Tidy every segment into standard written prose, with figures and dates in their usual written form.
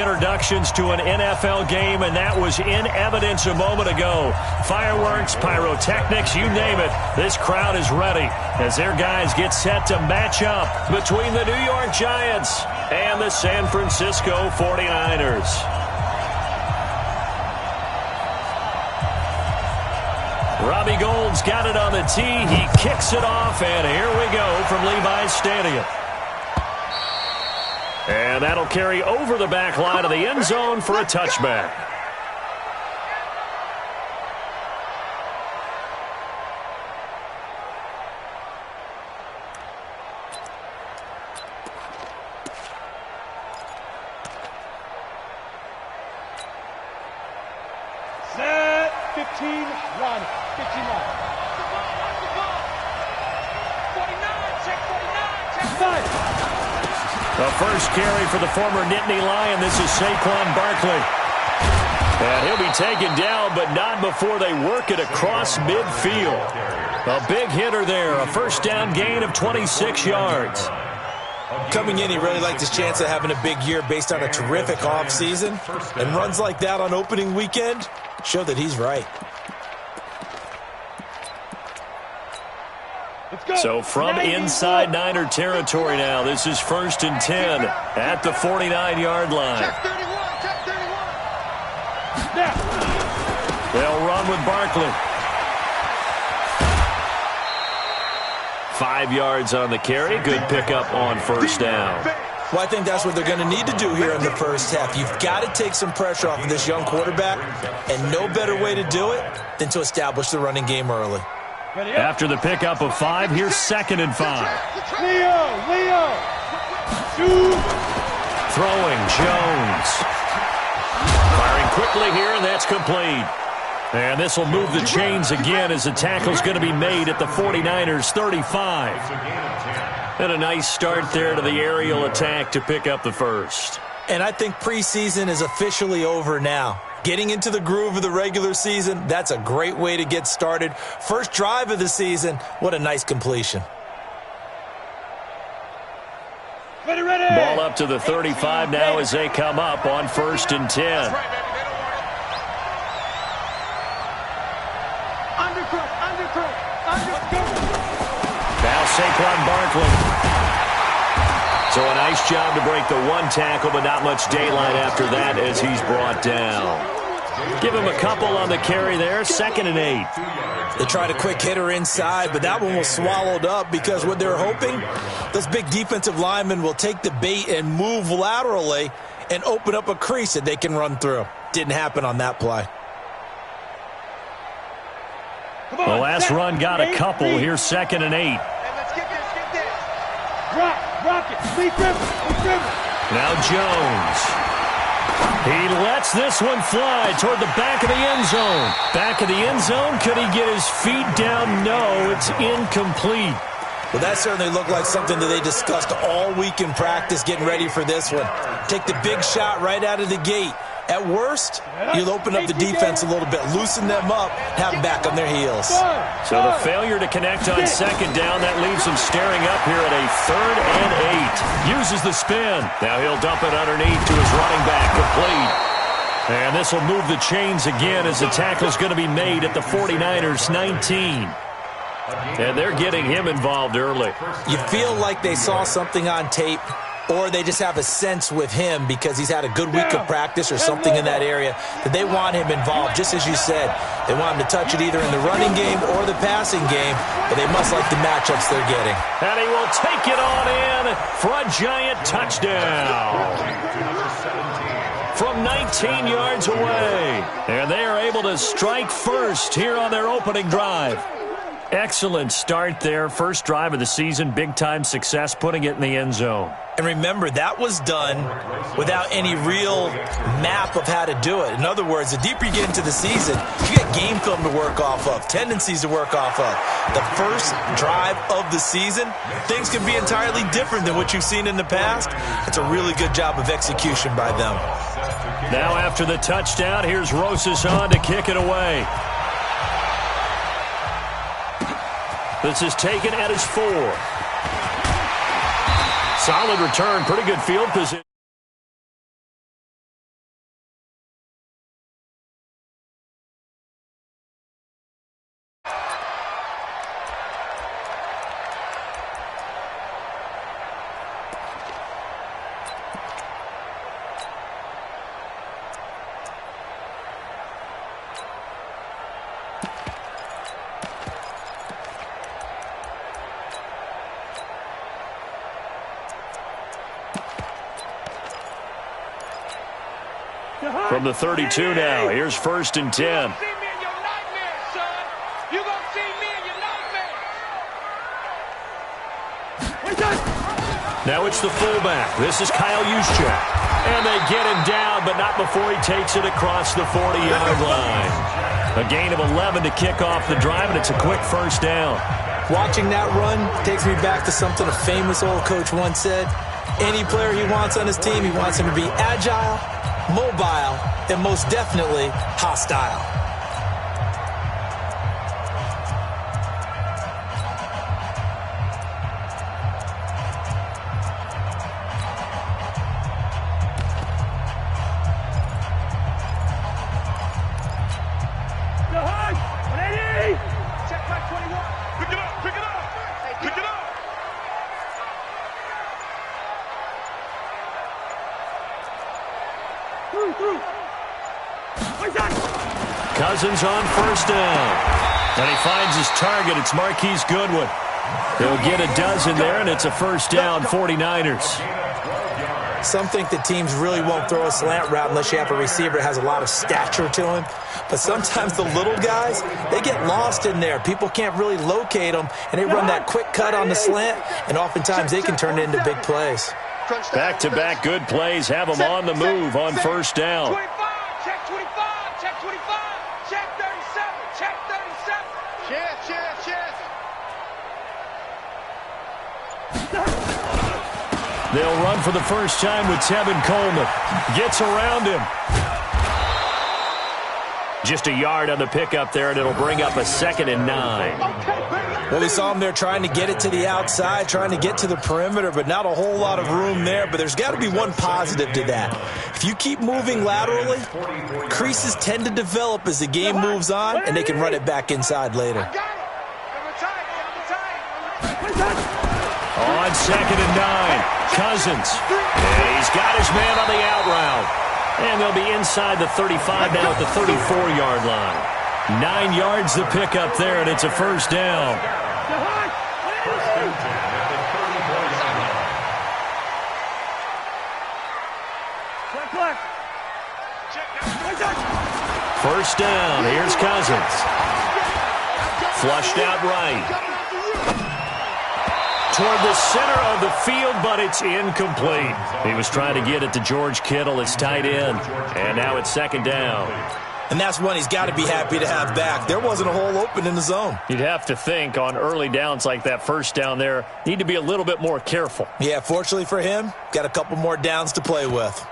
Introductions to an NFL game, and that was in evidence a moment ago. Fireworks, pyrotechnics, you name it. This crowd is ready as their guys get set to match up between the New York Giants and the San Francisco 49ers. Robbie Gould's got it on the tee. He kicks it off, and here we go from Levi's Stadium. And that'll carry over the back line of the end zone for a touchback. Set 15, run, 15 line. 49, check 5. The first carry for the former Nittany Lion. This is Saquon Barkley. And he'll be taken down, but not before they work it across midfield. A big hitter there. A first down gain of 26 yards. Coming in, he really liked his chance of having a big year based on a terrific offseason. And runs like that on opening weekend show that he's right. So from inside Niner territory now, this is 1st and 10 at the 49-yard line. They'll run with Barkley. 5 yards on the carry. Good pickup on first down. Well, I think that's what they're going to need to do here in the first half. You've got to take some pressure off of this young quarterback, and no better way to do it than to establish the running game early. After the pickup of 5, here's 2nd and 5. Leo. Throwing Jones. Firing quickly here, and that's complete. And this will move the chains again as the tackle's going to be made at the 49ers 35. And a nice start there to the aerial attack to pick up the first. And I think preseason is officially over now. Getting into the groove of the regular season, that's a great way to get started. First drive of the season, what a nice completion. Ready. Ball up to the 35 now as they come up on 1st and 10. Now Saquon Barkley. So a nice job to break the one tackle, but not much daylight after that as he's brought down. Give him a couple on the carry there, 2nd and 8. They tried a quick hitter inside, but that one was swallowed up because what they're hoping, those big defensive linemen will take the bait and move laterally and open up a crease that they can run through. Didn't happen on that play. The last run got a couple. Here's 2nd and 8. Let's get this. Rock it. Lead dribble. Now Jones. He lets this one fly toward the back of the end zone. Back of the end zone. Could he get his feet down? No, it's incomplete. Well, that certainly looked like something that they discussed all week in practice getting ready for this one. Take the big shot right out of the gate. At worst, you'll open up the defense a little bit, loosen them up, have them back on their heels. So the failure to connect on 2nd down, that leaves him staring up here at a 3rd and 8. Uses the spin. Now he'll dump it underneath to his running back, complete. And this will move the chains again as the tackle's going to be made at the 49ers 19. And they're getting him involved early. You feel like they saw something on tape, or they just have a sense with him because he's had a good week of practice or something in that area that they want him involved. Just as you said, they want him to touch it either in the running game or the passing game, but they must like the matchups they're getting. And he will take it on in for a giant touchdown from 19 yards away. And they are able to strike first here on their opening drive. Excellent start there. First drive of the season. Big-time success putting it in the end zone. And remember, that was done without any real map of how to do it. In other words, the deeper you get into the season, you get game film to work off of, tendencies to work off of. The first drive of the season, things can be entirely different than what you've seen in the past. It's a really good job of execution by them. Now after the touchdown, here's Rosas on to kick it away. This is taken at his 4. Solid return, pretty good field position. From the 32 now, here's 1st and 10. Now it's the fullback. This is Kyle Juszczyk. And they get him down, but not before he takes it across the 40-yard line. A gain of 11 to kick off the drive, and it's a quick 1st down. Watching that run takes me back to something a famous old coach once said. Any player he wants on his team, he wants him to be agile, mobile, and most definitely hostile. Cousins on 1st down. And he finds his target. It's Marquise Goodwin. He'll get a dozen there, and it's a 1st down, 49ers. Some think that teams really won't throw a slant route unless you have a receiver that has a lot of stature to him. But sometimes the little guys, they get lost in there. People can't really locate them, and they run that quick cut on the slant, and oftentimes they can turn it into big plays. Back-to-back good plays have them on the move on 1st down. Check 25, check 25, check 37, check 37. Check. They'll run for the first time with Tevin Coleman. Gets around him. Just a yard on the pickup there, and it'll bring up a 2nd and 9. Well, we saw him there trying to get it to the outside, trying to get to the perimeter, but not a whole lot of room there. But there's got to be one positive to that. If you keep moving laterally, creases tend to develop as the game moves on, and they can run it back inside later. On 2nd and 9, Cousins. And he's got his man on the out route. And they'll be inside the 35 now at the 34-yard line. 9 yards to pick up there, and it's a 1st down. First down, here's Cousins. Flushed out right. Toward the center of the field, but it's incomplete. He was trying to get it to George Kittle, his tight end. And now it's 2nd down. And that's one he's got to be happy to have back. There wasn't a hole open in the zone. You'd have to think on early downs like that 1st down there, need to be a little bit more careful. Yeah, fortunately for him, got a couple more downs to play with.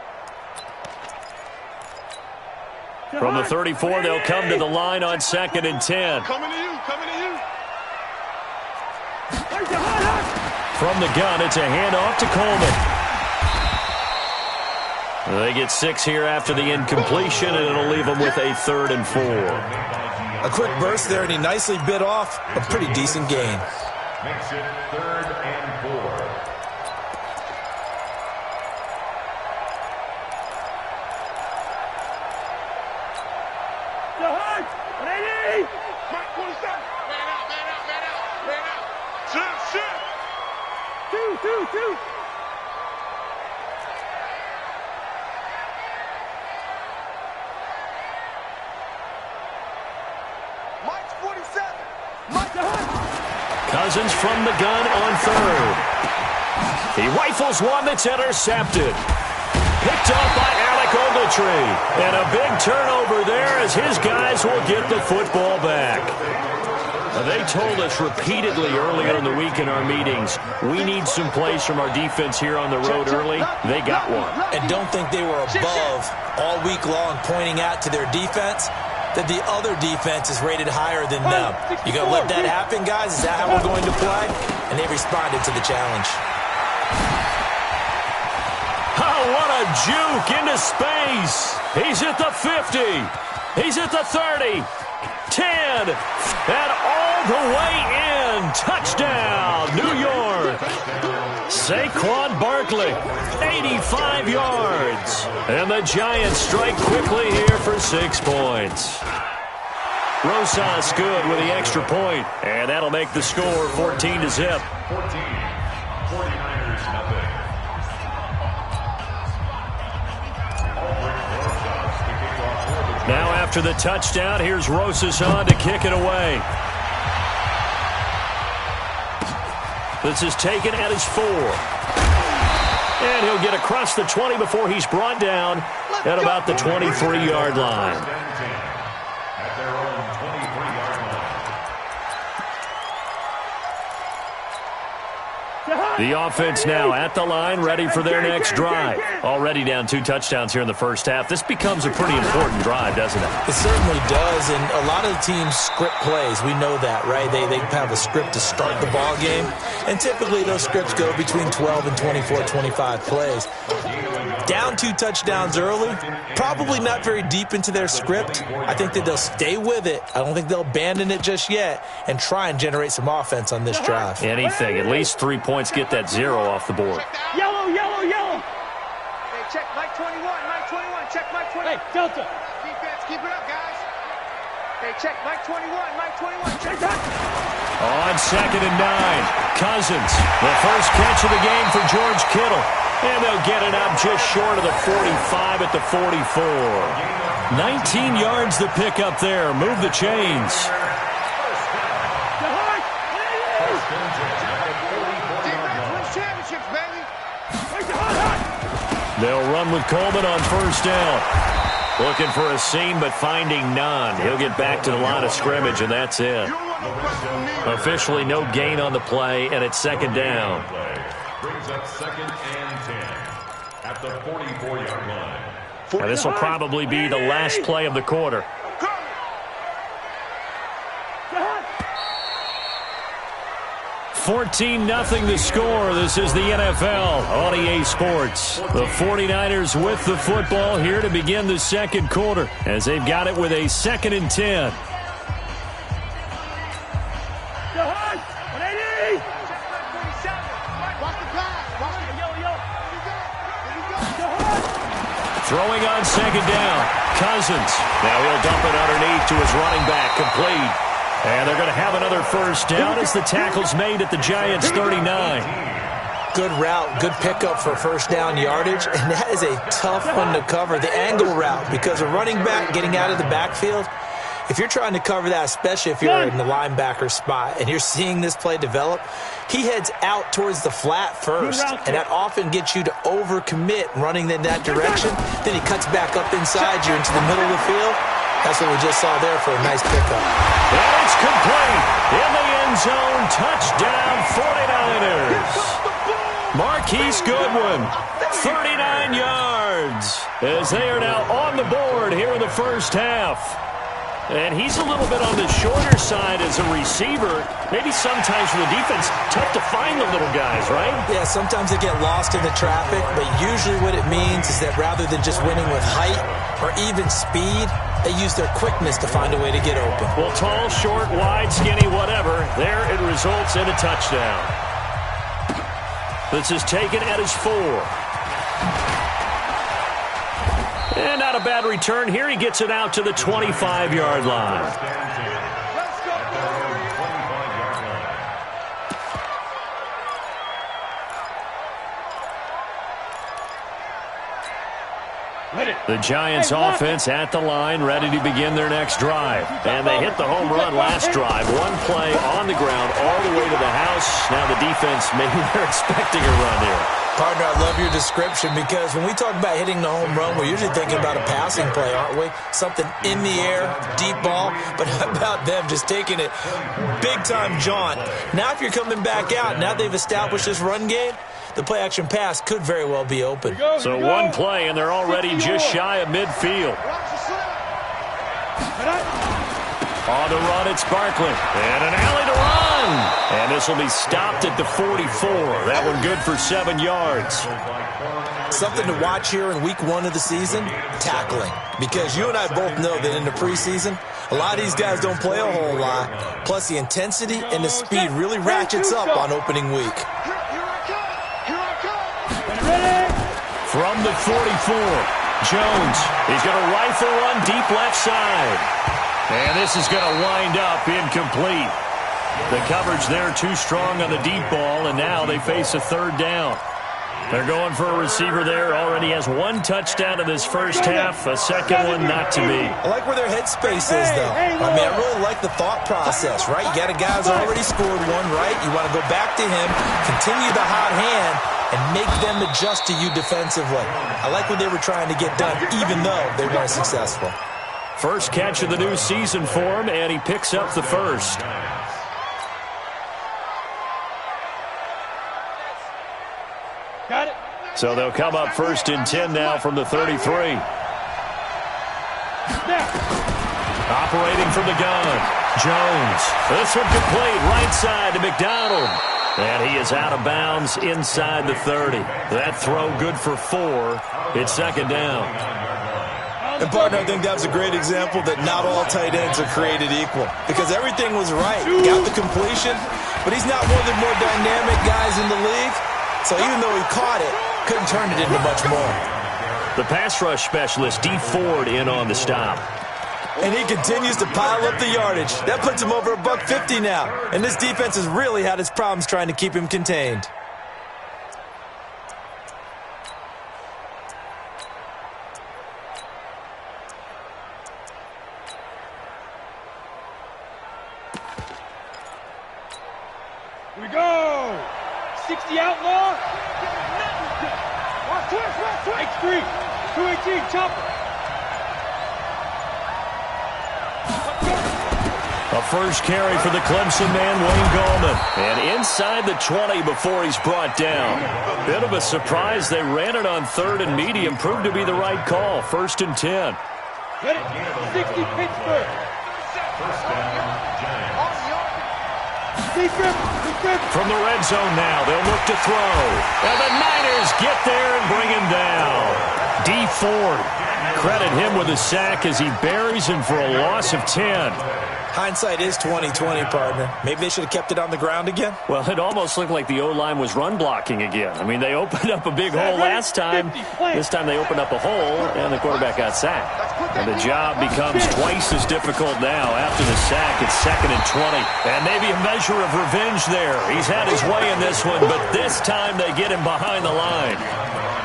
From the 34, they'll come to the line on 2nd and 10. Coming to you. From the gun, it's a handoff to Coleman. They get 6 here after the incompletion, and it'll leave them with a 3rd and 4. A quick burst there, and he nicely bit off a pretty decent gain. Makes it 3rd and 4. Two. Mike's 47. Mike Cousins from the gun on 3rd. He rifles one that's intercepted. Picked off by Alec Ogletree. And a big turnover there as his guys will get the football back. They told us repeatedly earlier in the week in our meetings, we need some plays from our defense here on the road early. They got one. And don't think they were above all week long pointing out to their defense that the other defense is rated higher than them. You going to let that happen, guys? Is that how we're going to play? And they responded to the challenge. Oh, what a juke into space. He's at the 50. He's at the 30. 10, and all the way in. Touchdown, New York. Saquon Barkley, 85 yards. And the Giants strike quickly here for 6 points. Rosas good with the extra point, and that'll make the score 14-0. 49ers nothing. After the touchdown, here's Rosas on to kick it away. This is taken at his 4. And he'll get across the 20 before he's brought down at about the 23-yard line. At their own 23-yard line. The offense now at the line, ready for their next drive. Already down 2 touchdowns here in the first half. This becomes a pretty important drive, doesn't it? It certainly does, and a lot of the teams script plays. We know that, right? They have a script to start the ball game, and typically those scripts go between 12 and 24, 25 plays. Down 2 touchdowns early, probably not very deep into their script. I think that they'll stay with it. I don't think they'll abandon it just yet and try and generate some offense on this drive. Anything. At least 3 points, get that 0 off the board. Yellow, yellow, yellow. Hey, check Mike 21, Mike 21, check Mike 21. Hey, Delta. Defense, keep it up, guys. Hey, check Mike 21, Mike 21, check that. On 2nd and 9, Cousins. The first catch of the game for George Kittle. And they'll get it up just short of the 45 at the 44. 19 yards to pick up there. Move the chains. They'll run with Coleman on first down. Looking for a seam, but finding none. He'll get back to the line of scrimmage, and that's it. Officially no gain on the play, and it's 2nd down. Brings up 2nd and 10 at the 44-yard line. Now, this will probably be the last play of the quarter. 14-0 the score. This is the NFL on EA Sports. The 49ers with the football here to begin the second quarter as they've got it with a 2nd and 10. Throwing on 2nd down. Cousins. Now he'll dump it underneath to his running back, complete. And they're going to have another first down as the tackle's made at the Giants' 39. Good route, good pickup for first down yardage, and that is a tough one to cover, the angle route, because a running back getting out of the backfield, if you're trying to cover that, especially if you're in the linebacker spot and you're seeing this play develop, he heads out towards the flat first, and that often gets you to overcommit running in that direction. Then he cuts back up inside you into the middle of the field. That's what we just saw there for a nice pickup. And it's complete. In the end zone, touchdown 49ers. Marquise Goodwin, 39 yards, as they are now on the board here in the first half. And he's a little bit on the shorter side as a receiver. Maybe sometimes for the defense, tough to find the little guys, right? Yeah, sometimes they get lost in the traffic, but usually what it means is that rather than just winning with height or even speed, they use their quickness to find a way to get open. Well, tall, short, wide, skinny, whatever, there it results in a touchdown. This is taken at his 4. And not a bad return here. He gets it out to the 25-yard line. The Giants offense at the line, ready to begin their next drive. And they hit the home run last drive. One play on the ground all the way to the house. Now the defense, maybe they're expecting a run here. Partner, I love your description because when we talk about hitting the home run, we're usually thinking about a passing play, aren't we? Something in the air, deep ball. But how about them just taking it big-time jaunt? Now if you're coming back out, now they've established this run game, the play-action pass could very well be open. So one play, and they're already just shy of midfield. On the run, it's Barkley. And an alley to run. And this will be stopped at the 44. That one good for 7 yards. Something to watch here in week 1 of the season, tackling. Because you and I both know that in the preseason, a lot of these guys don't play a whole lot. Plus, the intensity and the speed really ratchets up on opening week. From the 44, Jones. He's going to rifle run deep left side. And this is going to wind up incomplete. The coverage there too strong on the deep ball, and now they face a 3rd down. They're going for a receiver there. Already has one touchdown in this first half. A second one not to be. I like where their headspace is, though. I mean, I really like the thought process, right? You got a guy who's already scored one, right? You want to go back to him, continue the hot hand, and make them adjust to you defensively. I like what they were trying to get done, even though they weren't successful. First catch of the new season for him, and he picks up the first. Got it. So they'll come up first and 10 now from the 33. Operating from the gun, Jones. This one complete, right side to McDonald. And he is out of bounds inside the 30. That throw good for 4. It's second down. And, partner, I think that was a great example that not all tight ends are created equal. Because everything was right. Got the completion, but he's not one of the more dynamic guys in the league. So even though he caught it, couldn't turn it into much more. The pass rush specialist, D. Ford, in on the stop. And he continues to pile up the yardage. That puts him over $150 now. And this defense has really had its problems trying to keep him contained. Here we go. 60 outlaw. Watch twist. X3. 218, chopper. A first carry for the Clemson man, Wayne Gallman. And inside the 20 before he's brought down. Bit of a surprise. They ran it on third and medium. Proved to be the right call. First and 10. Get it. 60 Pittsburgh. From the red zone now, they'll look to throw. And the Niners get there and bring him down. D. Ford, credit him with a sack as he buries him for a loss of 10. Hindsight is 20/20, partner. Maybe they should have kept it on the ground again. Well, it almost looked like the O-line was run blocking again. I mean, they opened up a big hole last time. This time they opened up a hole, and the quarterback got sacked. And the job becomes twice as difficult now. After the sack, it's second and 20. And maybe a measure of revenge there. He's had his way in this one, but this time they get him behind the line.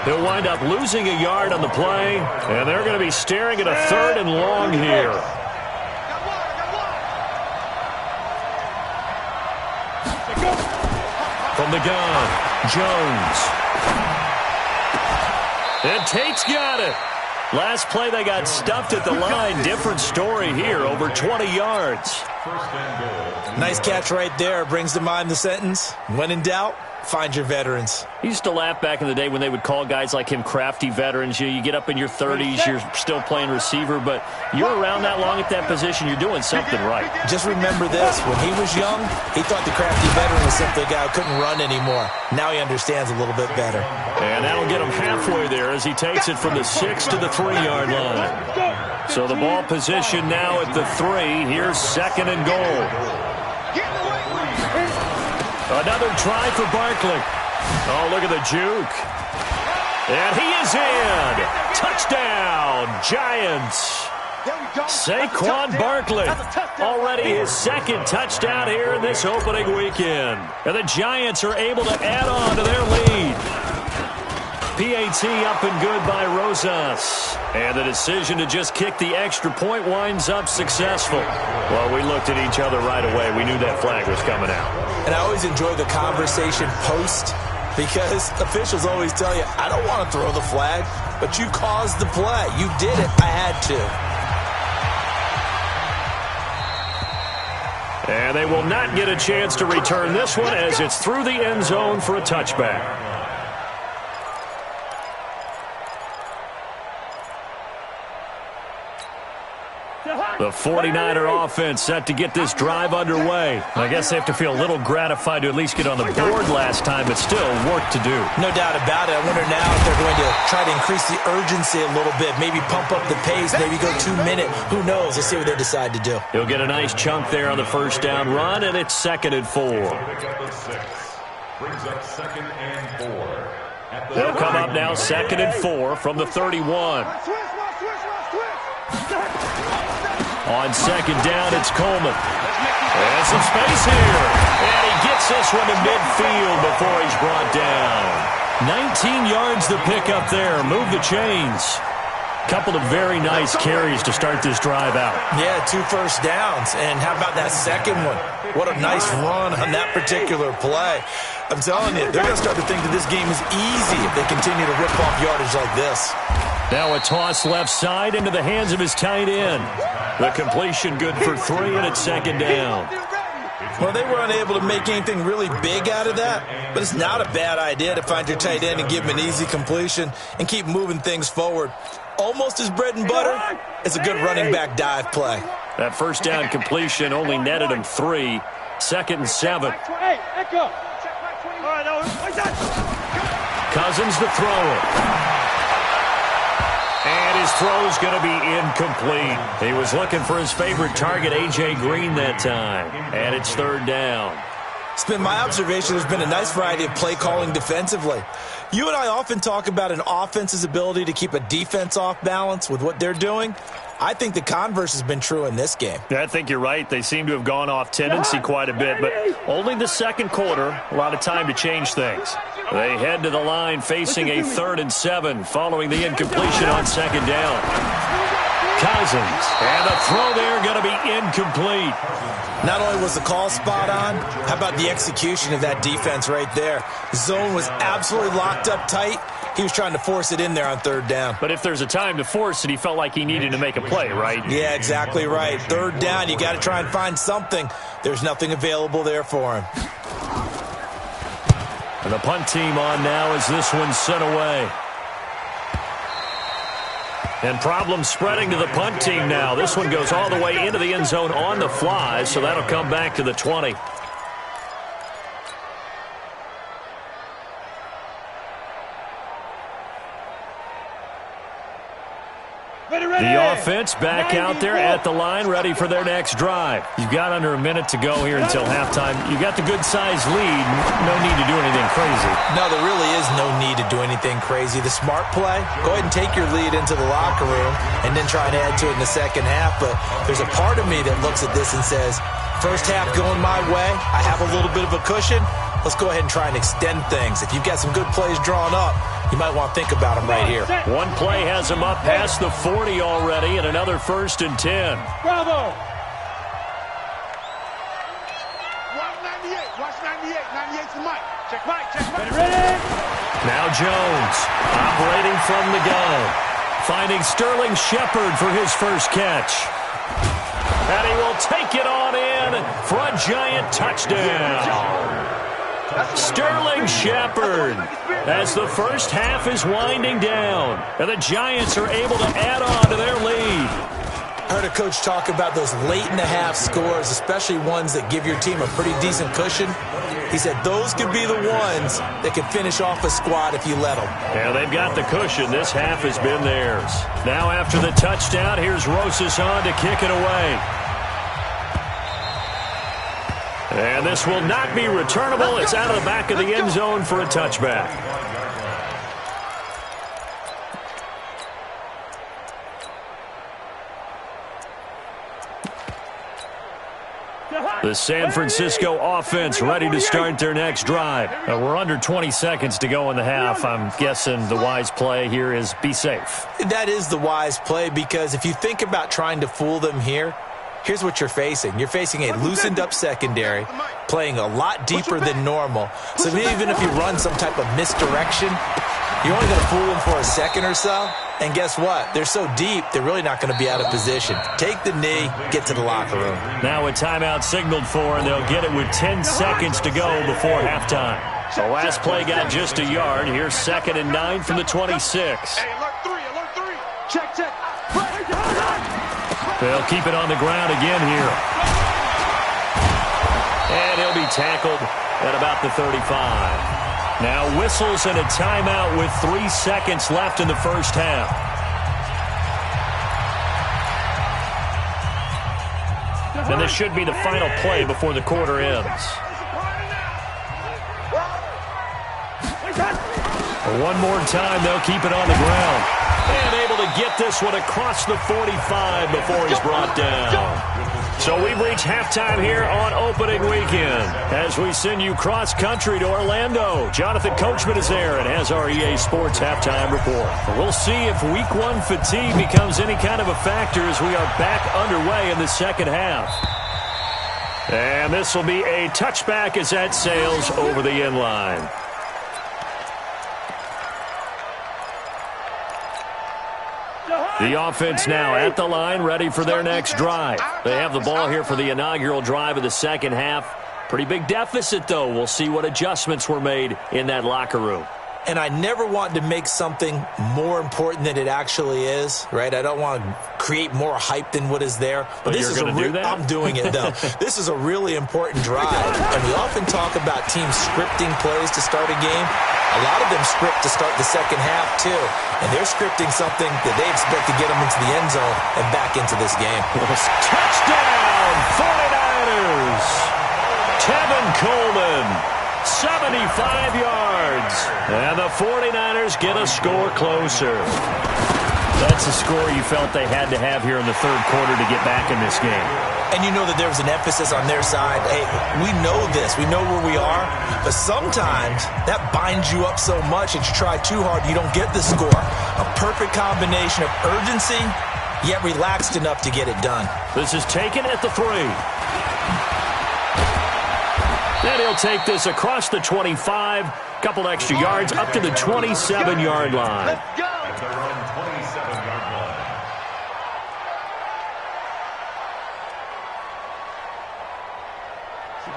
He'll wind up losing a yard on the play, and they're going to be staring at a third and long here. From the gun, Jones. And Tate's got it. Last play they got stuffed at the line. Different story here, over 20 yards. Nice catch right there. Brings to mind the sentence, when in doubt, find your veterans. I used to laugh back in the day when they would call guys like him crafty veterans. You get up in your 30s, you're still playing receiver, but you're around that long at that position, you're doing something right. Just remember this. When he was young, he thought the crafty veteran was simply a guy who couldn't run anymore. Now he understands a little bit better. And that'll get him halfway there as he takes it from the 6 to the 3-yard line. So the ball position now at the 3. Here's second and goal. Another try for Barkley. Oh, look at the juke. And he is in. Touchdown, Giants. Saquon Barkley. Already his second touchdown here in this opening weekend. And the Giants are able to add on to their lead. PAT up and good by Rosas. And the decision to just kick the extra point winds up successful. Well, we looked at each other right away. We knew that flag was coming out. And I always enjoy the conversation post because officials always tell you, I don't want to throw the flag, but you caused the play. You did it. I had to. And they will not get a chance to return this one as it's through the end zone for a touchback. The 49er offense set to get this drive underway. I guess they have to feel a little gratified to at least get on the board last time, but still work to do. No doubt about it. I wonder now if they're going to try to increase the urgency a little bit, maybe pump up the pace, maybe go 2-minute. Who knows? Let's see what they decide to do. He'll get a nice chunk there on the first down run, and it's second and 4. Brings up second and 4. They'll come up now second and 4 from the 31. On second down, it's Coleman. And some space here. And he gets this one to midfield before he's brought down. 19 yards to pick up there. Move the chains. Couple of very nice carries to start this drive out. Yeah, 2 first downs. And how about that second one? What a nice run on that particular play. I'm telling you, they're going to start to think that this game is easy if they continue to rip off yardage like this. Now a toss left side into the hands of his tight end. The completion good for 3, and it's second down. Well, they were unable to make anything really big out of that, but it's not a bad idea to find your tight end and give him an easy completion and keep moving things forward. Almost as bread and butter as a good running back dive play. That first down completion only netted him 3. 2nd and 7. Hey, Echo. Cousins to throw it. And his throw's going to be incomplete. He was looking for his favorite target, A.J. Green, that time. And it's 3rd down. It's been my observation there's been a nice variety of play calling defensively. You and I often talk about an offense's ability to keep a defense off balance with what they're doing. I think the converse has been true in this game. I think you're right. They seem to have gone off tendency quite a bit, but only the second quarter, a lot of time to change things. They head to the line facing a 3rd and 7 following the incompletion on 2nd down. Cousins, and the throw there going to be incomplete. Not only was the call spot on, how about the execution of that defense right there? The zone was absolutely locked up tight. He was trying to force it in there on 3rd down. But if there's a time to force it, he felt like he needed to make a play, right? Yeah, exactly right. 3rd down, you got to try and find something. There's nothing available there for him. And the punt team on now as this one's sent away. And problems spreading to the punt team now. This one goes all the way into the end zone on the fly, so that'll come back to the 20. The offense back out there at the line, ready for their next drive. You've got under a minute to go here until halftime. You've got the good-sized lead. No need to do anything crazy. No, there really is no need to do anything crazy. The smart play, go ahead and take your lead into the locker room and then try and add to it in the second half. But there's a part of me that looks at this and says, first half going my way, I have a little bit of a cushion. Let's go ahead and try and extend things. If you've got some good plays drawn up, you might want to think about them right here. One play has him up past the 40 already, and another 1st and 10. Bravo. Watch 98. Watch 98. 98's the mic. Check Mike. Check Mike. Ready? Now Jones operating from the gun. Finding Sterling Shepard for his first catch. And he will take it on in for a giant touchdown. Sterling Shepard as the first half is winding down. And the Giants are able to add on to their lead. Heard a coach talk about those late-in-the-half scores, especially ones that give your team a pretty decent cushion. He said those could be the ones that can finish off a squad if you let them. Yeah, they've got the cushion. This half has been theirs. Now after the touchdown, here's Rosas on to kick it away. And this will not be returnable. It's out of the back of the end zone for a touchback. The San Francisco offense ready to start their next drive. We're under 20 seconds to go in the half. I'm guessing the wise play here is be safe. That is the wise play, because if you think about trying to fool them here, here's what you're facing. You're facing a loosened-up secondary, playing a lot deeper than normal. So even if you run some type of misdirection, you're only going to fool them for a second or so. And guess what? They're so deep, they're really not going to be out of position. Take the knee, get to the locker room. Now a timeout signaled for, and they'll get it with 10 seconds to go before halftime. The last play got just a yard. Here's 2nd and 9 from the 26. Hey, alert 3, alert 3. Check, check. They'll keep it on the ground again here. And he'll be tackled at about the 35. Now whistles and a timeout with 3 seconds left in the first half. And this should be the final play before the quarter ends. One more time, they'll keep it on the ground. And able to get this one across the 45 before he's brought down. So we've reached halftime here on opening weekend as we send you cross-country to Orlando. Jonathan Coachman is there and has our EA Sports halftime report. We'll see if Week 1 fatigue becomes any kind of a factor as we are back underway in the second half. And this will be a touchback as that sails over the end line. The offense now at the line, ready for their next drive. They have the ball here for the inaugural drive of the second half. Pretty big deficit, though. We'll see what adjustments were made in that locker room. And I never want to make something more important than it actually is, right? I don't want to create more hype than what is there. But this is going to do that? I'm doing it, though. This is a really important drive. And we often talk about teams scripting plays to start a game. A lot of them script to start the second half, too. And they're scripting something that they expect to get them into the end zone and back into this game. Touchdown, 49ers! Tevin Coleman, 75 yards. And the 49ers get a score closer. That's a score you felt they had to have here in the third quarter to get back in this game. And you know that there was an emphasis on their side. Hey, we know this. We know where we are. But sometimes that binds you up so much that you try too hard, you don't get the score. A perfect combination of urgency, yet relaxed enough to get it done. This is taken at the 3. Then he'll take this across the 25, couple extra yards up to the 27-yard line. Let's go.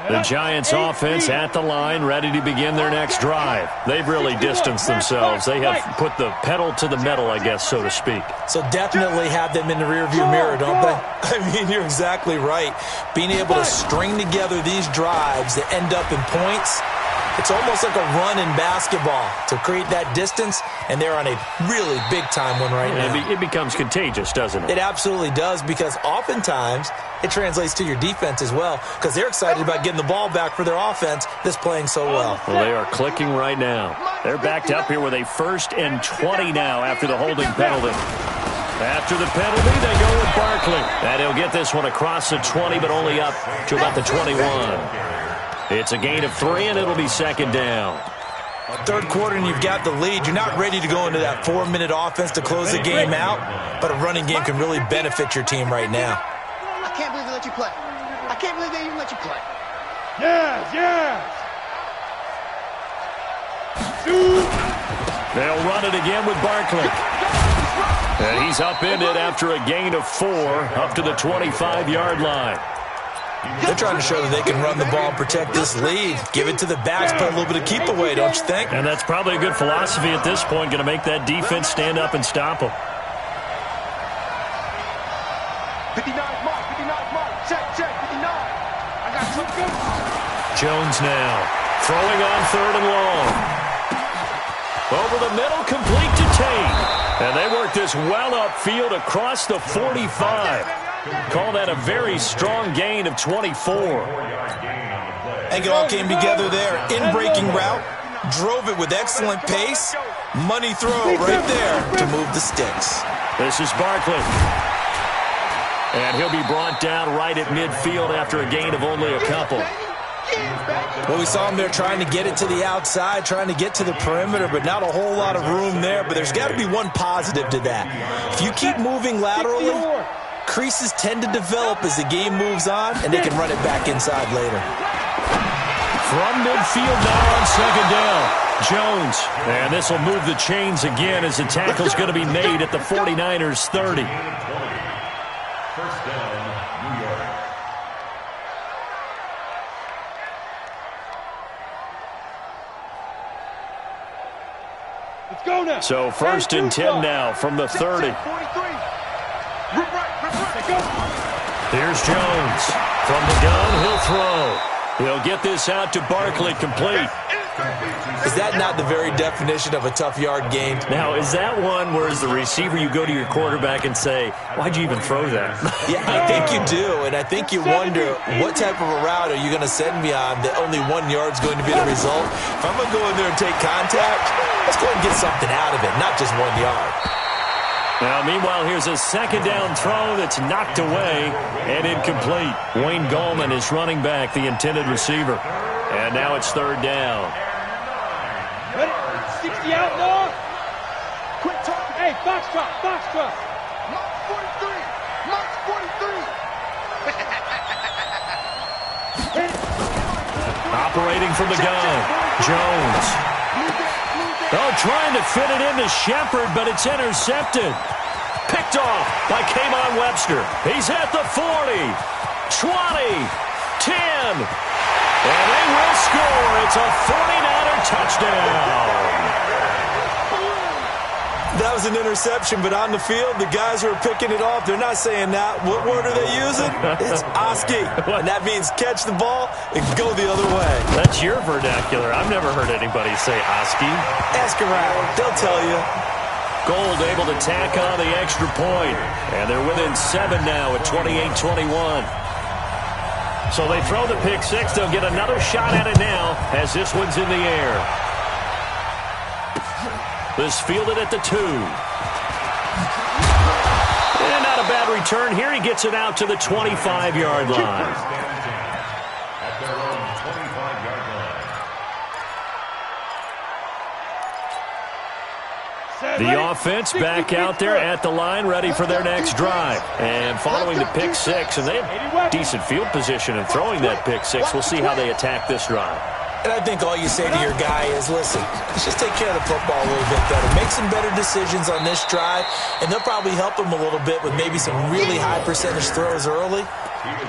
The Giants offense at the line, ready to begin their next drive. They've really distanced themselves. They have put the pedal to the metal, I guess, so to speak. So definitely have them in the rearview mirror, don't they? I mean, you're exactly right. Being able to string together these drives that end up in points, it's almost like a run in basketball to create that distance, and they're on a really big-time one right now. It becomes contagious, doesn't it? It absolutely does, because oftentimes it translates to your defense as well, because they're excited about getting the ball back for their offense that's playing so well. Well, they are clicking right now. They're backed up here with a 1st and 20 now after the holding penalty. After the penalty, they go with Barkley. And he'll get this one across the 20, but only up to about the 21. It's a gain of 3, and it'll be second down. Third quarter, and you've got the lead. You're not ready to go into that 4-minute offense to close the game out, but a running game can really benefit your team right now. I can't believe they let you play. I can't believe they even let you play. They'll run it again with Barkley. And he's upended after a gain of 4 up to the 25-yard line. They're trying to show that they can run the ball and protect this lead. Give it to the backs, play a little bit of keep away, don't you think? And that's probably a good philosophy at this point, going to make that defense stand up and stop them. 59 mark, 59 mark. Check, 59. I got something. Jones now throwing on 3rd and long. Over the middle, complete to Tate. And they work this well upfield across the 45. Call that a very strong gain of 24. I think it all came together there. In-breaking route, drove it with excellent pace. Money throw right there to move the sticks. This is Barkley. And he'll be brought down right at midfield after a gain of only a couple. Well, we saw him there trying to get it to the outside, trying to get to the perimeter, but not a whole lot of room there. But there's got to be one positive to that. If you keep moving laterally, creases tend to develop as the game moves on, and they can run it back inside later. From midfield now on second down, Jones. And this will move the chains again as the tackle's going to be made at the 49ers 30. First down, New York. Let's go now. So 1st and 10 now from the 30. Here's Jones. From the gun, he'll throw. He'll get this out to Barkley, complete. Is that not the very definition of a tough yard gain? Now, is that one where as the receiver you go to your quarterback and say, why'd you even throw that? Yeah, I think you do, and I think you wonder what type of a route are you going to send me on that only 1 yard's going to be the result? If I'm going to go in there and take contact, let's go and get something out of it, not just 1 yard. Now, meanwhile, here's a second down throw that's knocked away and incomplete. Wayne Gallman is running back, the intended receiver. And now it's third down. Ready? 60 out, Noah. Quick talk. Hey, box drop, box drop. Mark 43. Mark 43. Operating from the gun, Jones. Oh, trying to fit it into Shepard, but it's intercepted. Picked off by K'Mon Webster. He's at the 40, 20, 10. And they will score. It's a 49er touchdown. That was an interception, but on the field, the guys who are picking it off, they're not saying that. What word are they using? It's Oski. And that means catch the ball and go the other way. That's your vernacular. I've never heard anybody say Oski. Ask around. They'll tell you. Gold able to tack on the extra point. And they're within 7 now at 28-21. So they throw the pick six. They'll get another shot at it now as this one's in the air. This fielded at the 2. And not a bad return here. He gets it out to the 25-yard line. At their own 25-yard line. The offense back out there at the line, ready for their next drive. And following the pick six, and they have decent field position in throwing that pick six. We'll see how they attack this drive. And I think all you say to your guy is, listen, let's just take care of the football a little bit better. Make some better decisions on this drive, and they'll probably help him a little bit with maybe some really high percentage throws early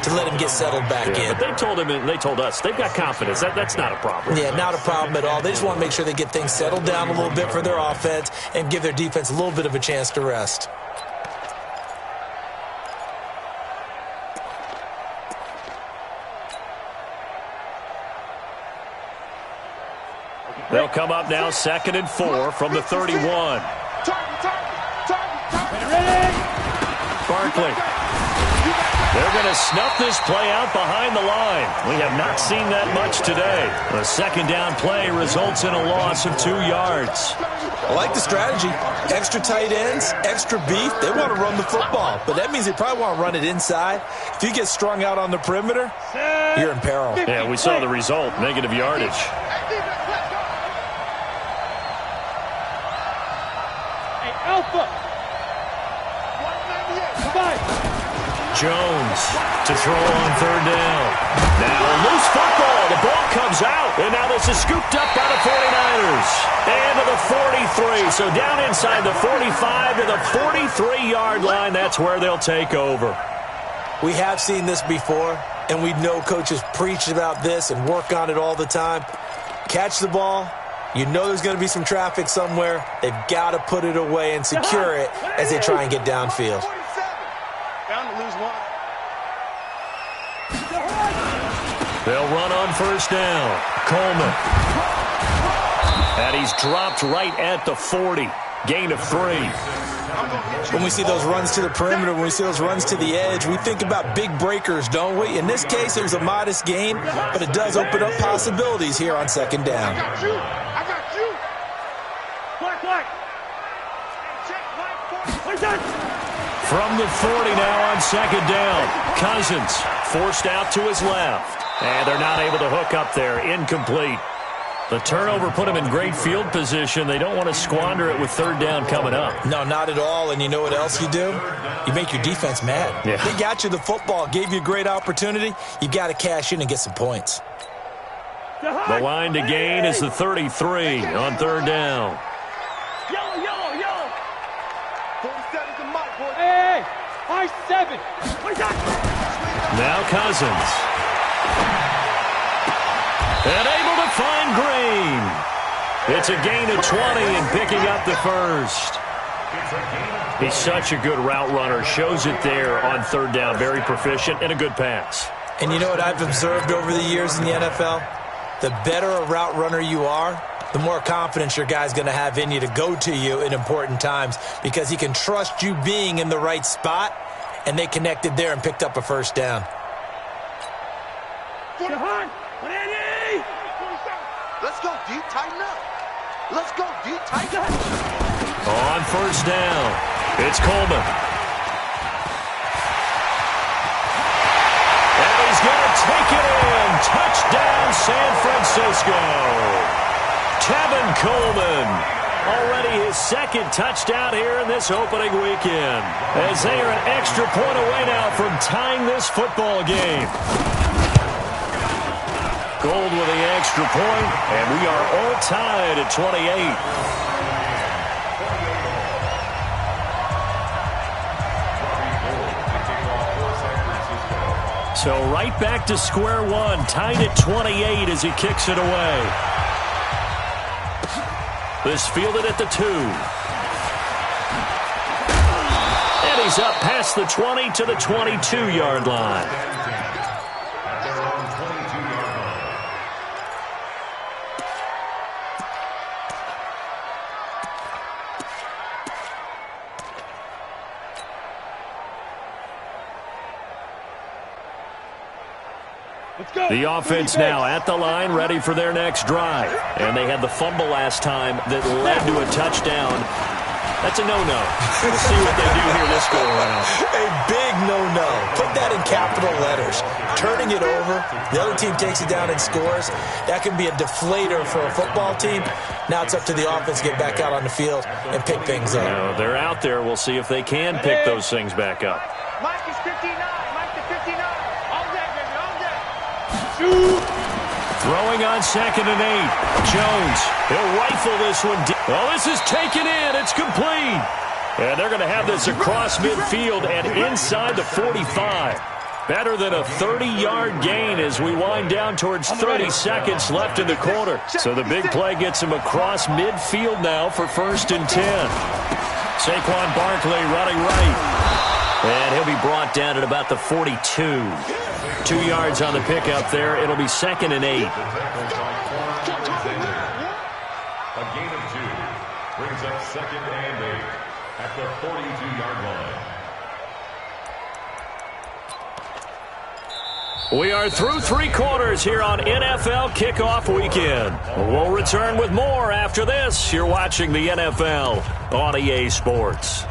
to let him get settled back in. But they told him, and they told us, they've got confidence. That's not a problem. Yeah, not a problem at all. They just want to make sure they get things settled down a little bit for their offense and give their defense a little bit of a chance to rest. They'll come up now 2nd and 4 from the 31. Barkley. They're going to snuff this play out behind the line. We have not seen that much today. The second down play results in a loss of 2 yards. I like the strategy. Extra tight ends, extra beef. They want to run the football, but that means they probably want to run it inside. If you get strung out on the perimeter, you're in peril. Yeah, we saw the result, negative yardage. Alpha. Jones to throw on third down. Now a loose football. The ball comes out. And now this is scooped up by the 49ers. And to the 43. So down inside the 45 to the 43-yard line. That's where they'll take over. We have seen this before, and we know coaches preach about this and work on it all the time. Catch the ball. You know there's going to be some traffic somewhere. They've got to put it away and secure it as they try and get downfield. Bound to lose one. They'll run on first down. Coleman. And he's dropped right at the 40. Gain of 3. When we see those runs to the perimeter, when we see those runs to the edge, we think about big breakers, don't we? In this case, it was a modest gain, but it does open up possibilities here on second down. I got you. I got you. Black. From the 40 now on second down. Cousins forced out to his left. And they're not able to hook up there. Incomplete. The turnover put them in great field position. They don't want to squander it with third down coming up. No, not at all. And you know what else you do? You make your defense mad. Yeah. They got you the football, gave you a great opportunity. You got to cash in and get some points. The line to gain is the 33 on third down. Yellow. 47's a mic, boy. Hey, I-7. Now Cousins. And able to find Green. It's a gain of 20 and picking up the first. He's such a good route runner. Shows it there on third down. Very proficient and a good pass. And you know what I've observed over the years in the NFL? The better a route runner you are, the more confidence your guy's going to have in you to go to you in important times because he can trust you being in the right spot, and they connected there and picked up a first down. Let's go deep, tighten up. Let's go deep, tighten up. On first down, It's Coleman. And he's going to take it in. Touchdown, San Francisco. Tevin Coleman. Already his second touchdown here in this opening weekend. As they are an extra point away now from tying this football game. Gold with the extra point, and we are all tied at 28. So right back to square one, tied at 28 as he kicks it away. This fielded at the 2. And he's up past the 20 to the 22-yard line. The offense now at the line, ready for their next drive. And they had the fumble last time that led to a touchdown. That's a no-no. We'll see what they do here this go around. A big no-no. Put that in capital letters. Turning it over, the other team takes it down and scores. That can be a deflator for a football team. Now it's up to the offense to get back out on the field and pick things up. They're out there. We'll see if they can pick those things back up. Mike is 59. Mike to 59. All day, baby. All day. Throwing on 2nd and 8. Jones. He'll rifle this one deep. Well, this is taken in. It's complete. And they're going to have this across midfield and inside the 45. Better than a 30-yard gain as we wind down towards 30 seconds left in the quarter. So the big play gets him across midfield now for 1st and 10. Saquon Barkley running right. And he'll be brought down at about the 42. 2 yards on the pickup there. It'll be 2nd and 8. A gain of 2 brings up 2nd and 8 at the 42-yard line. We are through 3 quarters here on NFL Kickoff Weekend. We'll return with more after this. You're watching the NFL on EA Sports.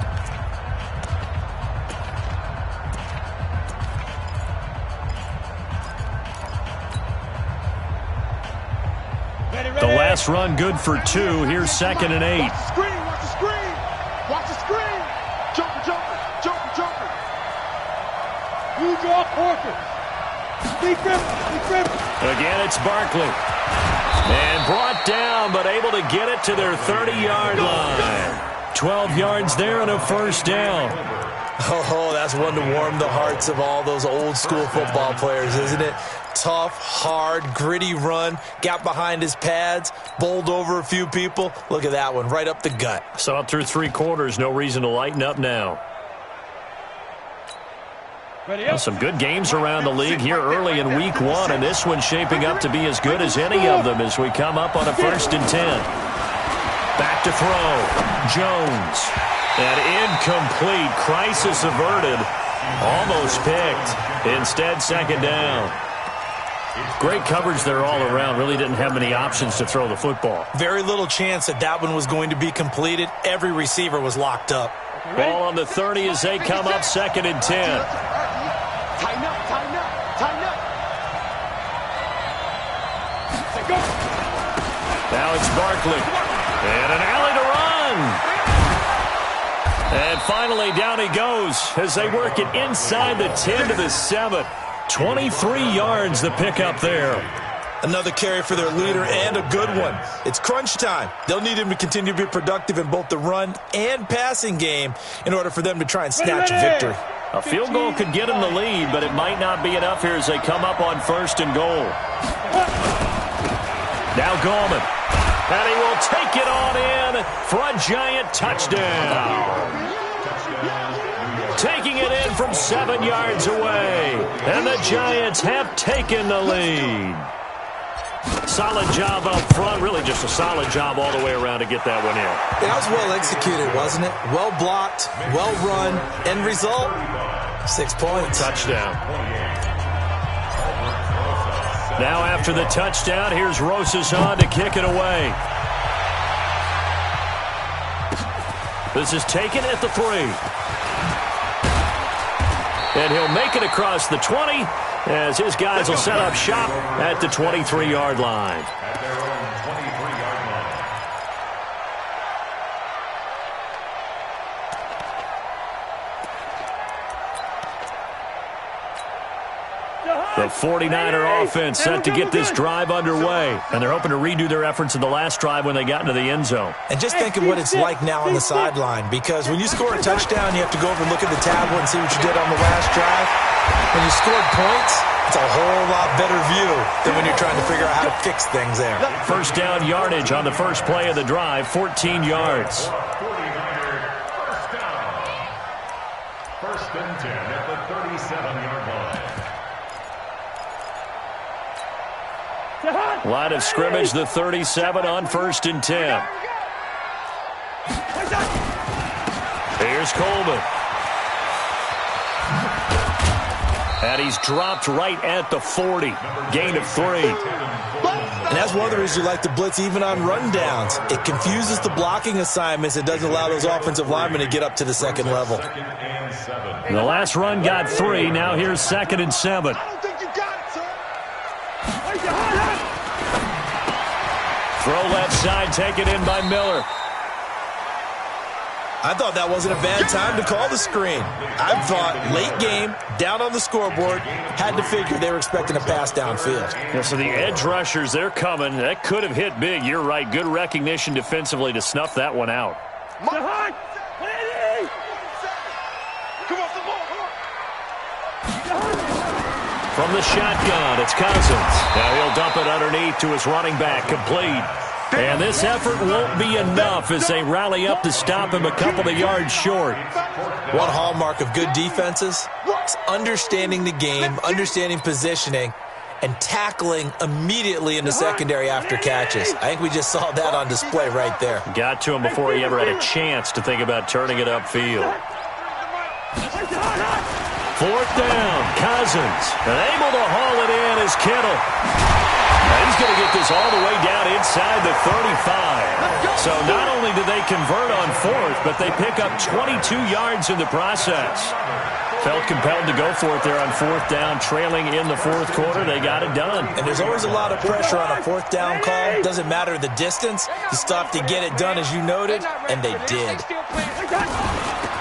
The last run good for 2. Here's 2nd and 8. Watch the screen, watch the screen. Watch the screen. Jumper, jumper, jumper, jumper. You draw quarters. Again, it's Barkley. And brought down, but able to get it to their 30-yard line. 12 yards there and a 1st down. Oh, that's one to warm the hearts of all those old-school football players, isn't it? Tough, hard, gritty run. Got behind his pads, bowled over a few people. Look at that one, right up the gut. Saw it through 3 quarters. No reason to lighten up now. Well, some good games around the league here early in week 1, and this one's shaping up to be as good as any of them as we come up on a 1st and 10. Back to throw. Jones. And incomplete. Crisis averted. Almost picked. Instead, 2nd down. Great coverage there all around. Really didn't have many options to throw the football. Very little chance that that one was going to be completed. Every receiver was locked up. Ball on the 30 as they come up 2nd and 10. Tighten up, tighten up, tighten up. Now it's Barkley. And an alley to run. And finally down he goes as they work it inside the 10 to the 7. 23 yards the pickup there. Another carry for their leader and a good one. It's crunch time. They'll need him to continue to be productive in both the run and passing game in order for them to try and snatch a victory. A field goal could get them the lead, but it might not be enough here as they come up on 1st and goal. Now Gallman. And he will take it on in for a giant touchdown. Taking it in from 7 yards away. And the Giants have taken the lead. Solid job up front. Really just a solid job all the way around to get that one in. That was well executed, wasn't it? Well blocked, well run. End result, 6 points. Touchdown. Now after the touchdown, here's Rosas on to kick it away. This is taken at the 3. And he'll make it across the 20 as his guys will set up shop at the 23-yard line. At their own 23-yard line. The 49er offense set to get this drive underway, and they're hoping to redo their efforts in the last drive when they got into the end zone. And just think of what it's like now on the sideline, because when you score a touchdown, you have to go over and look at the tablet and see what you did on the last drive. When you scored points, it's a whole lot better view than when you're trying to figure out how to fix things there. First down yardage on the first play of the drive, 14 yards. 49er first down. First and 10 at the 37-yard line. Line of scrimmage, the 37 on first and 10. Here's Coleman. And he's dropped right at the 40. Gain of 3. And that's one of the reasons you like to blitz even on rundowns. It confuses the blocking assignments. It doesn't allow those offensive linemen to get up to the second level. The last run got 3. Now here's 2nd and 7. I don't think you got it, sir. Throw left side, taken in by Miller. I thought that wasn't a bad time to call the screen. I thought late game, down on the scoreboard, had to figure they were expecting a pass downfield. Yeah, so the edge rushers, they're coming. That could have hit big. You're right. Good recognition defensively to snuff that one out. Come on, come on. From the shotgun, it's Cousins. Now he'll dump it underneath to his running back, complete. And this effort won't be enough as they rally up to stop him a couple of yards short. One hallmark of good defenses is understanding the game, understanding positioning, and tackling immediately in the secondary after catches. I think we just saw that on display right there. Got to him before he ever had a chance to think about turning it upfield. 4th down, Cousins. And able to haul it in is Kittle. And he's going to get this all the way down inside the 35. So not only do they convert on 4th, but they pick up 22 yards in the process. Felt compelled to go for it there on 4th down, trailing in the 4th quarter. They got it done. And there's always a lot of pressure on a 4th down call. Doesn't matter the distance. You stop to get it done, as you noted, and they did.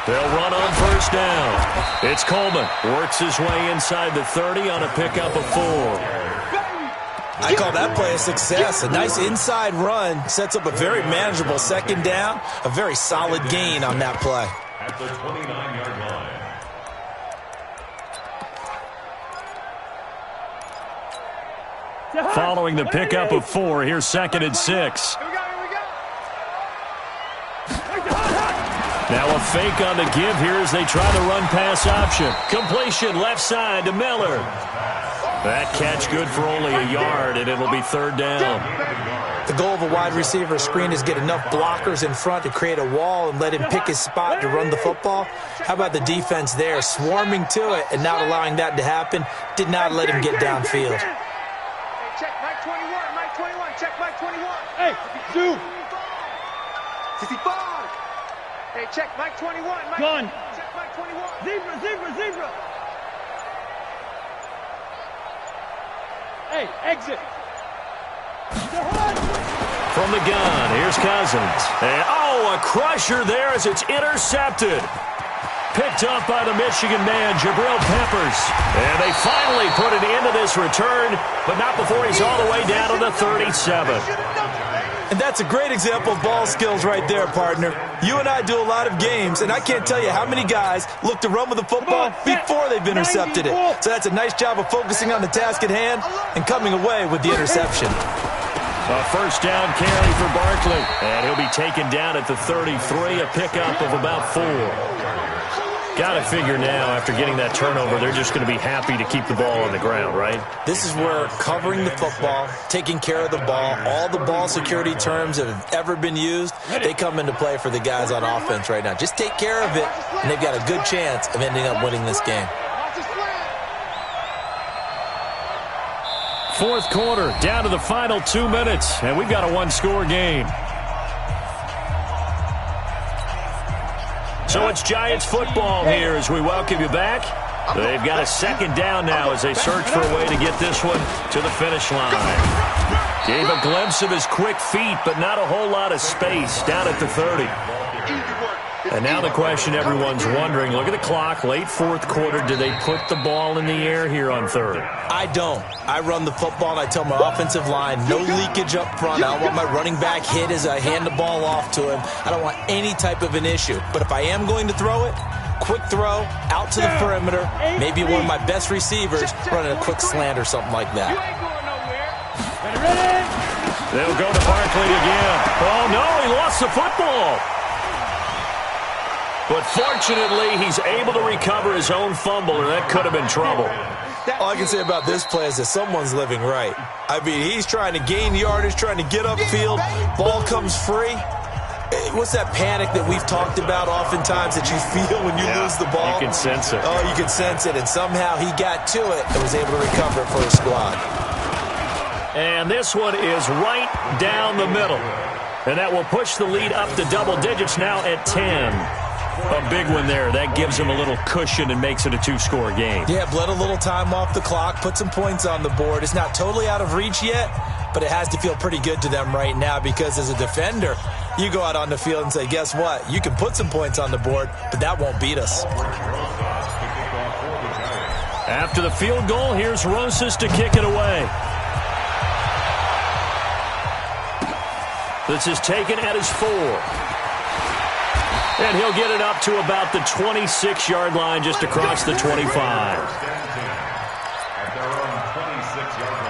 They'll run on 1st down. It's Coleman. Works his way inside the 30 on a pickup of 4. I call that play a success. A nice inside run sets up a very manageable 2nd down. A very solid gain on that play. At the 29-yard line. Following the pickup of 4, here's 2nd and 6. Here we go. Now a fake on the give here as they try the run pass option. Completion left side to Miller. That catch good for only a yard, and it'll be 3rd down. The goal of a wide receiver screen is get enough blockers in front to create a wall and let him pick his spot to run the football. How about the defense there, swarming to it and not allowing that to happen? Did not let him get downfield. Hey, check Mike 21, Mike 21, check Mike 21. Hey, Zoo. 65. Hey, check Mike 21, Mike. Gun. Check Mike 21. Zebra. Hey, exit. From the gun, here's Cousins. And, a crusher there as it's intercepted. Picked up by the Michigan man, Jabril Peppers. And they finally put an end to this return, but not before he's all the way down to the 37. And that's a great example of ball skills right there, partner. You and I do a lot of games, and I can't tell you how many guys look to run with the football before they've intercepted it. So that's a nice job of focusing on the task at hand and coming away with the interception. A 1st down carry for Barkley. And he'll be taken down at the 33, a pickup of about 4. Got to figure now, after getting that turnover, they're just going to be happy to keep the ball on the ground, right? This is where covering the football, taking care of the ball, all the ball security terms that have ever been used, they come into play for the guys on offense right now. Just take care of it, and they've got a good chance of ending up winning this game. 4th quarter, down to the final 2 minutes, and we've got a 1-score game. So it's Giants football here as we welcome you back. They've got a second down now as they search for a way to get this one to the finish line. Gave a glimpse of his quick feet, but not a whole lot of space down at the 30. And now the question everyone's wondering, look at the clock, late fourth quarter, do they put the ball in the air here on third? I don't. I run the football, and I tell my offensive line, no leakage up front. I don't want my running back hit as I hand the ball off to him. I don't want any type of an issue. But if I am going to throw it, quick throw, out to the perimeter, maybe one of my best receivers running a quick slant or something like that. They'll go to Barkley again. Oh, no, he lost the football. But fortunately, he's able to recover his own fumble, or that could have been trouble. All I can say about this play is that someone's living right. I mean, he's trying to gain yardage, trying to get upfield. Ball comes free. What's that panic that we've talked about oftentimes that you feel when you lose the ball? You can sense it. Oh, you can sense it. And somehow he got to it and was able to recover it for his squad. And this one is right down the middle. And that will push the lead up to double digits now at 10. A big one there. That gives him a little cushion and makes it a two-score game. Yeah, bled a little time off the clock, put some points on the board. It's not totally out of reach yet, but it has to feel pretty good to them right now because as a defender, you go out on the field and say, guess what? You can put some points on the board, but that won't beat us. After the field goal, here's Rosas to kick it away. This is taken at his 4. And he'll get it up to about the 26-yard line just across the 25. At their own 26-yard line.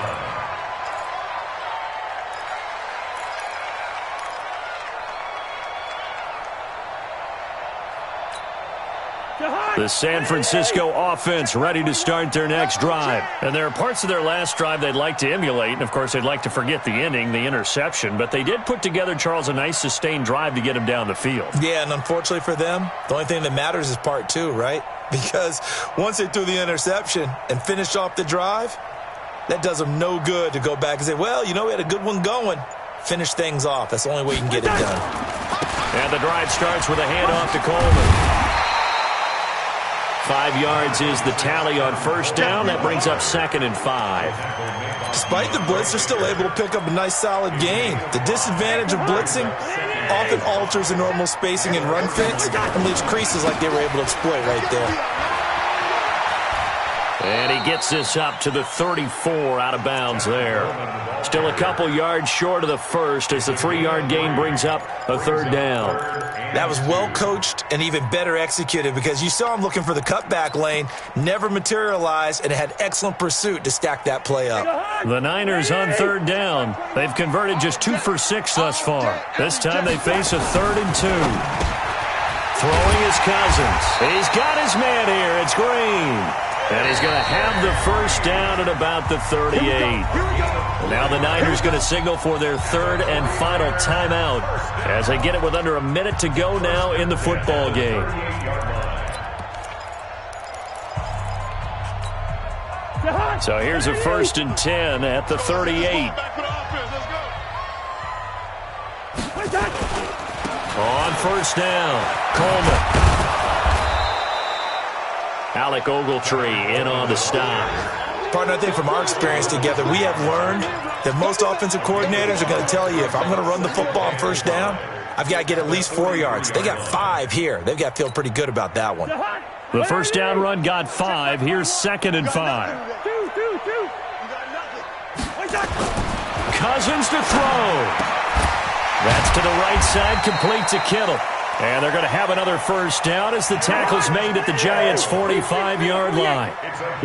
The San Francisco offense ready to start their next drive. And there are parts of their last drive they'd like to emulate. And, of course, they'd like to forget the ending, the interception. But they did put together, Charles, a nice sustained drive to get him down the field. Yeah, and unfortunately for them, the only thing that matters is part 2, right? Because once they threw the interception and finished off the drive, that does them no good to go back and say, well, you know, we had a good one going. Finish things off. That's the only way you can get it done. And the drive starts with a handoff to Coleman. 5 yards is the tally on first down. That brings up 2nd and 5. Despite the blitz, they're still able to pick up a nice, solid gain. The disadvantage of blitzing often alters the normal spacing and run fits and leaves creases like they were able to exploit right there. And he gets this up to the 34 out of bounds there. Still a couple yards short of the first as the 3-yard gain brings up a 3rd down. That was well coached and even better executed because you saw him looking for the cutback lane, never materialized, and had excellent pursuit to stack that play up. The Niners on 3rd down. They've converted just 2 for 6 thus far. This time they face a 3rd and 2. Throwing is Cousins. He's got his man here. It's Green. And he's going to have the first down at about the 38. Now the Niners going to signal for their 3rd and final timeout as they get it with under a minute to go now in the football game. So here's a 1st and 10 at the 38. On first down, Coleman. Alec Ogletree in on the stop. Partner, I think from our experience together, we have learned that most offensive coordinators are going to tell you if I'm going to run the football on first down, I've got to get at least 4 yards. They got 5 here. They've got to feel pretty good about that one. The first down run got 5. Here's 2nd and 5. Cousins to throw. That's to the right side, complete to Kittle. And they're going to have another first down as the tackle's made at the Giants' 45-yard line.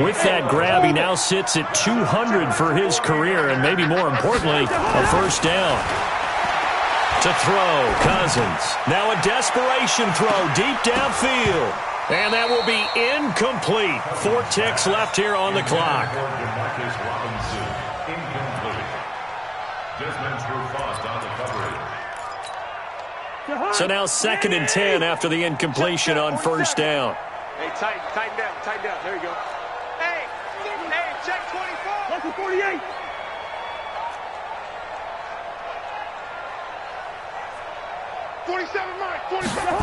With that grab, he now sits at 200 for his career, and maybe more importantly, a first down. To throw, Cousins. Now a desperation throw deep downfield. And that will be incomplete. 4 ticks left here on the clock. So now 2nd and 10 after the incompletion on first down. Hey, tighten down. There you go. Hey, check 24. That's a 48. 47, Mike. 47.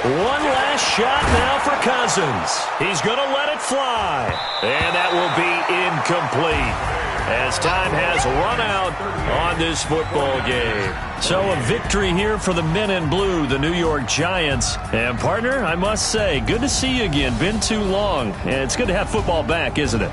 One last shot now for Cousins. He's going to let it fly. And that will be incomplete, as time has run out on this football game. So a victory here for the men in blue, the New York Giants. And partner, I must say, good to see you again. Been too long. And it's good to have football back, isn't it?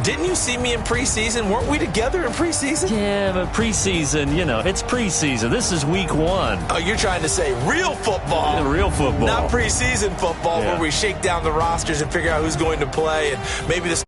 Didn't you see me in preseason? Weren't we together in preseason? Yeah, but preseason, it's preseason. This is week 1. Oh, you're trying to say real football. Yeah, real football. Not preseason football, where we shake down the rosters and figure out who's going to play, and maybe this